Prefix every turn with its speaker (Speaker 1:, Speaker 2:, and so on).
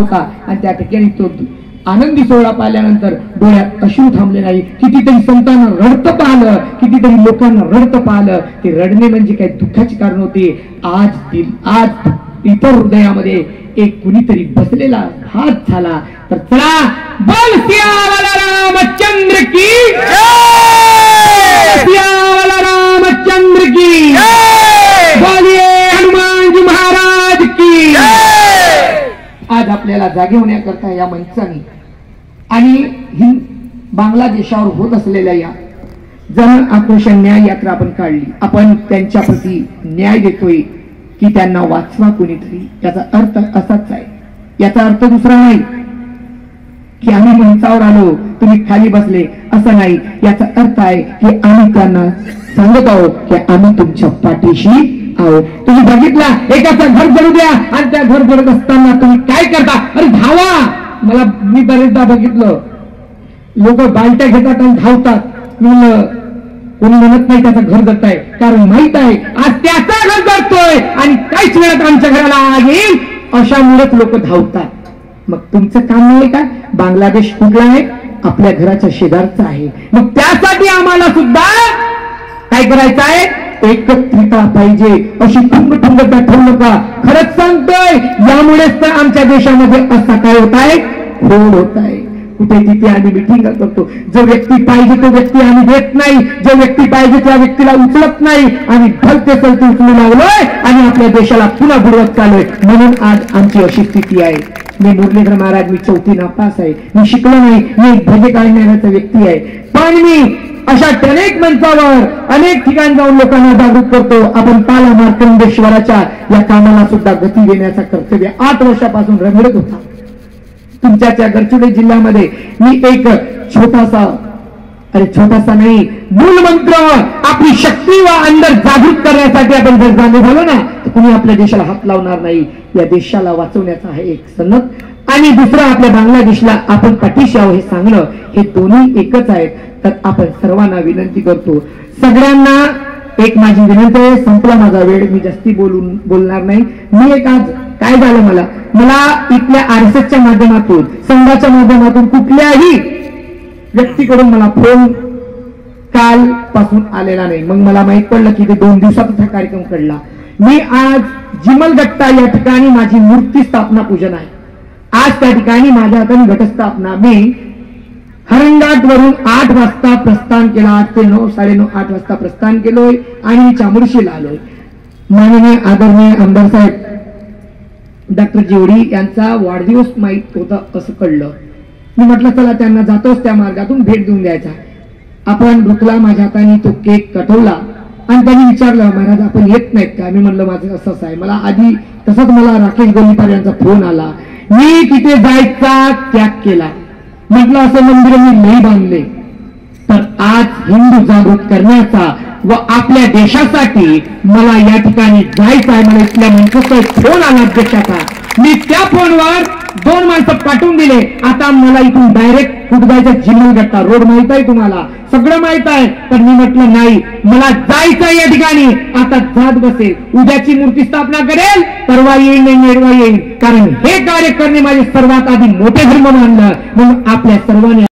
Speaker 1: होता आणि त्या ठिकाणी तो आनंदी सोहळा पाहिल्यानंतर डोळ्यात अश्रू थांबले नाही. कितीतरी संतांना रडतं पाहिलं, कितीतरी लोकांना रडतं पाहिलं. ते रडणे म्हणजे काही दुःखाचे कारण होते. आज इतर हृदयामध्ये एक कुणीतरी बसलेला हात झाला. तर चला, बोल सियावाला रामचंद्र की जय, सियावाला रामचंद्र की जय, बोलिए हनुमान जी महाराज की जय. आज आपल्याला जागे होण्याकरता या मंचाने आणि बांगलादेशावर होत असलेल्या या जन आक्रोश न्याय यात्रा आपण काढली. आपण त्यांच्या प्रती न्याय देतोय की त्यांना वाचवा कोणीतरी. याचा अर्थ असाच आहे. याचा अर्थ दुसरा नाही की आम्ही मंचावर आलो तुम्ही खाली बसले, असं नाही. याचा अर्थ आहे की आम्ही त्यांना सांगत आहोत की आम्ही तुमच्या पाठीशी आहोत. तुम्ही बघितला एकाचं घर जळू द्या आणि त्या घर जळत असताना तुम्ही काय करता? अरे धावा. मी बरेचदा बघितलं लोक बालट्या घेतात आणि धावतात. कोणी म्हणत नाही त्याचं घर जळत आहे, कारण माहित आहे आज त्याचा घर जळतोय आणि काहीच वेळात आमच्या घराला आग येईल, अशामुळेच लोक धावतात. मग तुमचं काम नाही का? बांगलादेश कुठला आहे? आपल्या घराच्या शेजारचा आहे. मग त्यासाठी आम्हाला सुद्धा काय करायचं आहे? एकत्रितता पाहिजे. अशी ठुंगठुंगता ठेवू नका. खरंच सांगतोय, यामुळेच तर आमच्या देशामध्ये असा काय होत आहे? खोड होत आहे. कुठे तिथे आम्ही मिटिंग करतो. जो व्यक्ती पाहिजे तो व्यक्ती आम्ही देत नाही. जो व्यक्ती पाहिजे त्या व्यक्तीला उचलत नाही. आम्ही भलते चलते उचलू लागलोय आणि आपल्या देशाला पुन्हा बुडवत चाललोय. म्हणून आज आमची अशी स्थिती आहे. मी मुरलीधर महाराज, मी 4थी नापास आहे. मी शिकलो नाही. मी भजे काढण्याचा व्यक्ती आहे. पण मी अशा अनेक मंचावर अनेक ठिकाणी जाऊन लोकांना जागृत करतो. आपण पाला मार्कंडेश्वराच्या या कामाला सुद्धा गती देण्याचं कर्तव्य 8 वर्षापासून रंगडत होता. तुमच्या गडचिरोली जिल्ह्यामध्ये मी एक छोटासा नाही, मूल मंत्र आपली शक्ती व अंदर जागृत करण्यासाठी आपण जर जाणे झालो ना तर कुणी आपल्या देशाला हात लावणार नाही. या देशाला वाचवण्याचा आहे एक सनद. आणि दुसरं आपल्या बांगलादेशला आपण पाठीशी आहो हे सांगणं, हे दोन्ही एकच आहेत. तर आपण सर्वांना विनंती करतो, सगळ्यांना एक माझी विनंती आहे. संपला माझा वेळ, मी जास्ती बोलणार नाही. मी एक आज काय झालं, मला इथल्या RSSच्या माध्यमातून, संघाच्या माध्यमातून कुठल्याही व्यक्तीकडून मला फोन काल पासून आलेला नाही. मग मला माहित पडलं की ते 2 दिवसातच हा कार्यक्रम घडला. मी आज जिमलगट्टा या ठिकाणी माझी मूर्ती स्थापना पूजन आहे. आज त्या ठिकाणी माझ्या हाताने घटस्थापना. मी हरणघाट वरून 8 वाजता प्रस्थान केला. 8 ते 9, 9:30, 8 वाजता प्रस्थान केलोय आणि चामुंडशीला आलोय. माननीय आदरणीय आमदार साहेब डॉक्टर जेवडी यांचा वाढदिवस माहित होता असं कळलं. मी म्हटलं चला त्यांना जातोच त्या मार्गातून भेट देऊन द्यायचा. आपण रुकला, माझ्या हाताने तो केक कटवला आणि त्यांनी विचारलं महाराज आपण येत नाहीत का? मी म्हणलं माझं असंच आहे. मला आधी तसंच मला राकेश गोलीपार यांचा फोन आला. मी तिथे जायचा त्याग केला. म्हटलं असं मंदिर मी नाही बांधले. तर आज हिंदू जागृत करण्याचा व आपल्या देशासाठी मला या ठिकाणी जायचं आहे. मला इथल्या मंचाचा फोन आला अध्यक्षाचा. मी त्या फोनवर 2 माणसं पाठवून दिले. आता मला इथून डायरेक्ट कुठं जायचं? जिमलगट्टा रोड माहित आहे तुम्हाला, सगळं माहित आहे. तर मी म्हटलं नाही, मला जायचं या ठिकाणी. आता जात बसेल, उद्याची मूर्ती स्थापना करेल, परवा येईल नाही नेरवा येईल. कारण हे कार्य करणे माझे सर्वात आधी मोठे धर्म मानलं. म्हणून आपल्या सर्वांनी